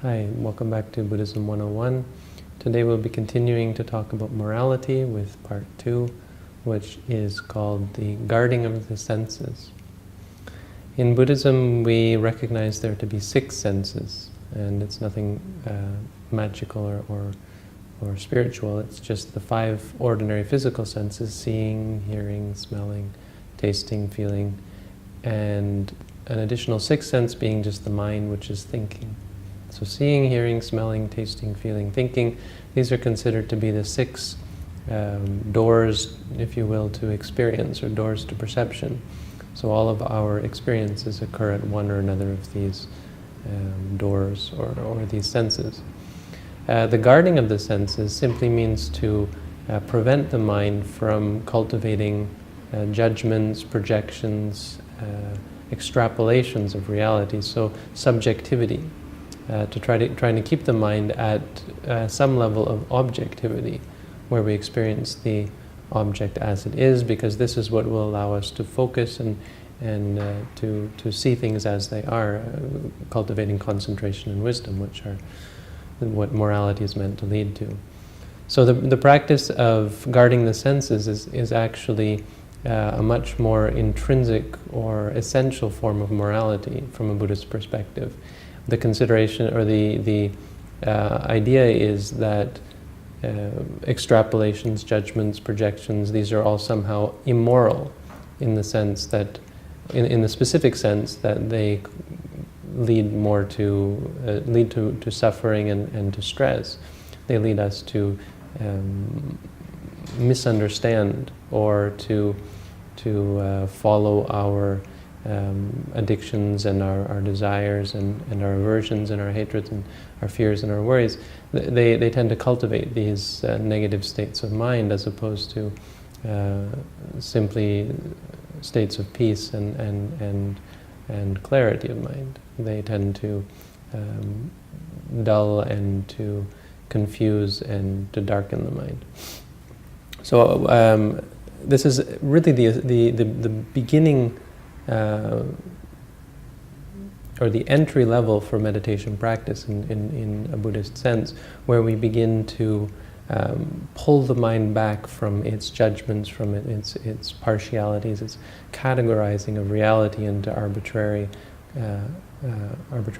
Hi, welcome back to Buddhism 101. Today we'll be continuing to talk about morality with part 2, which is called the guarding of the senses. In Buddhism, we recognize there to be 6 senses, and it's nothing magical or spiritual. It's just the 5 ordinary physical senses: seeing, hearing, smelling, tasting, feeling, and an additional 6th sense being just the mind, which is thinking. So seeing, hearing, smelling, tasting, feeling, thinking, these are considered to be the 6 doors, if you will, to experience, or doors to perception. So all of our experiences occur at one or another of these doors or these senses. The guarding of the senses simply means to prevent the mind from cultivating judgments, projections, extrapolations of reality, so subjectivity. Trying to keep the mind at some level of objectivity, where we experience the object as it is, because this is what will allow us to focus and to see things as they are, cultivating concentration and wisdom, which are what morality is meant to lead to. So the practice of guarding the senses is actually a much more intrinsic or essential form of morality from a Buddhist perspective. The consideration or the idea is that extrapolations, judgments, projections, these are all somehow immoral in the sense that, in the specific sense that they lead more to suffering and to stress. They lead us to misunderstand or to follow our addictions and our desires and our aversions and our hatreds and our fears and our worries. They tend to cultivate these negative states of mind as opposed to simply states of peace and clarity of mind. They tend to dull and to confuse and to darken the mind. So this is really the beginning or the entry level for meditation practice in a Buddhist sense, where we begin to pull the mind back from its judgments, from its partialities, its categorizing of reality into arbitrary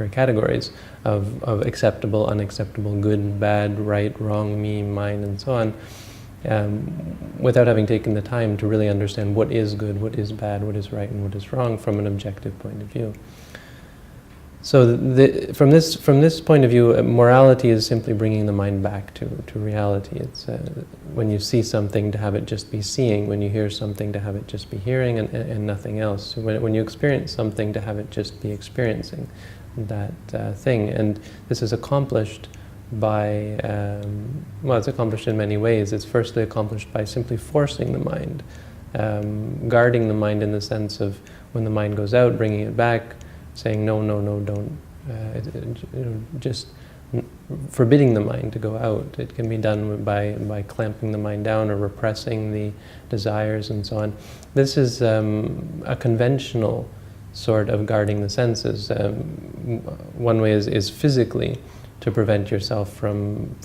categories of acceptable, unacceptable, good, bad, right, wrong, me, mine, and so on. Without having taken the time to really understand what is good, what is bad, what is right, and what is wrong from an objective point of view. So from this point of view, morality is simply bringing the mind back to reality. It's when you see something, to have it just be seeing; when you hear something, to have it just be hearing and nothing else. So when you experience something, to have it just be experiencing that thing. And this is accomplished by, it's accomplished in many ways. It's firstly accomplished by simply forcing the mind, guarding the mind in the sense of when the mind goes out, bringing it back, saying no, don't, just forbidding the mind to go out. It can be done by clamping the mind down or repressing the desires and so on. This is a conventional sort of guarding the senses. One way is physically, to prevent yourself from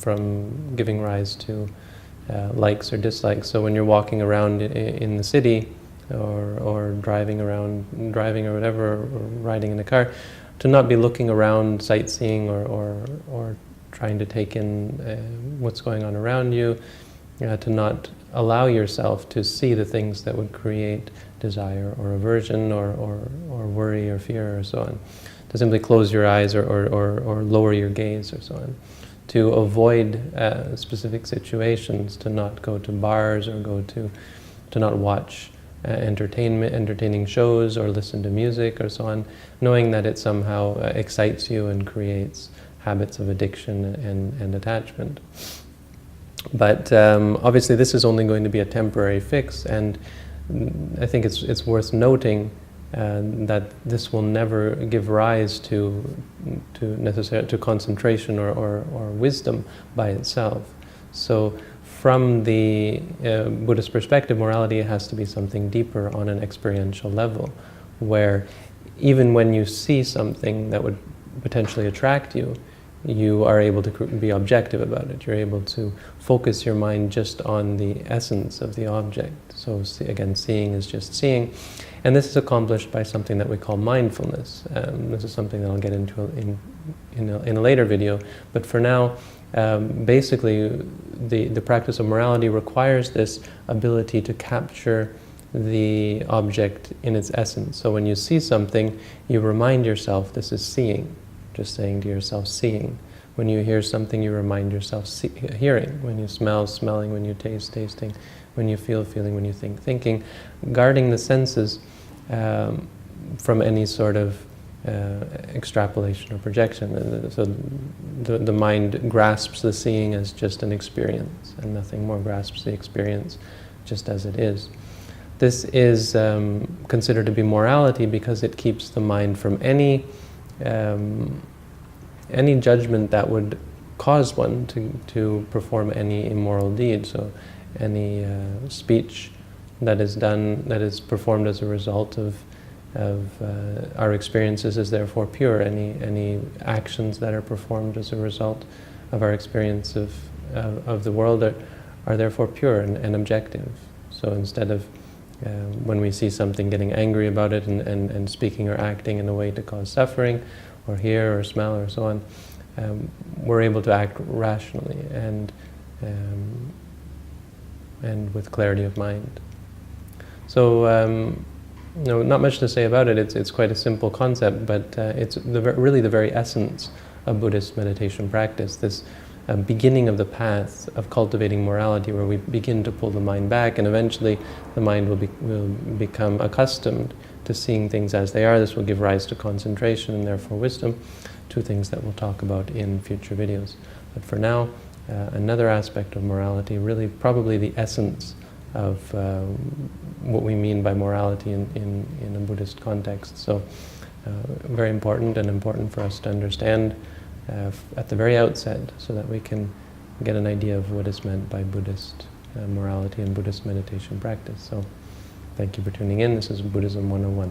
giving rise to likes or dislikes. So when you're walking around in the city or driving or whatever, or riding in a car, to not be looking around, sightseeing or trying to take in what's going on around you, to not allow yourself to see the things that would create desire or aversion or worry or fear or so on. To simply close your eyes or lower your gaze or so on. To avoid specific situations, to not go to bars or to not watch entertaining shows or listen to music or so on, knowing that it somehow excites you and creates habits of addiction and attachment. But obviously this is only going to be a temporary fix, and I think it's worth noting that this will never give rise to concentration or wisdom by itself. So from the Buddhist perspective, morality has to be something deeper on an experiential level, where even when you see something that would potentially attract you, you are able to be objective about it. You're able to focus your mind just on the essence of the object. So again, seeing is just seeing. And this is accomplished by something that we call mindfulness. This is something that I'll get into in a later video. But for now, basically, the practice of morality requires this ability to capture the object in its essence. So when you see something, you remind yourself this is seeing. Just saying to yourself, seeing. When you hear something, you remind yourself, hearing. When you smell, smelling. When you taste, tasting. When you feel, feeling. When you think, thinking. Guarding the senses from any sort of extrapolation or projection. So the mind grasps the seeing as just an experience, and nothing more, grasps the experience just as it is. This is considered to be morality because it keeps the mind from any judgment that would cause one to perform any immoral deed. So any speech that is done, that is performed as a result of our experiences is therefore pure. Any actions that are performed as a result of our experience of the world are therefore pure and objective. So instead of when we see something, getting angry about it and speaking or acting in a way to cause suffering, or hear or smell or so on, we're able to act rationally and with clarity of mind. So not much to say about it. It's quite a simple concept, but it's really the very essence of Buddhist meditation practice. This beginning of the path of cultivating morality, where we begin to pull the mind back, and eventually the mind will become accustomed to seeing things as they are. This will give rise to concentration and therefore wisdom, two things that we'll talk about in future videos. But for now, another aspect of morality, really probably the essence of what we mean by morality in a Buddhist context. So very important for us to understand at the very outset, so that we can get an idea of what is meant by Buddhist morality and Buddhist meditation practice. So thank you for tuning in. This is Buddhism 101.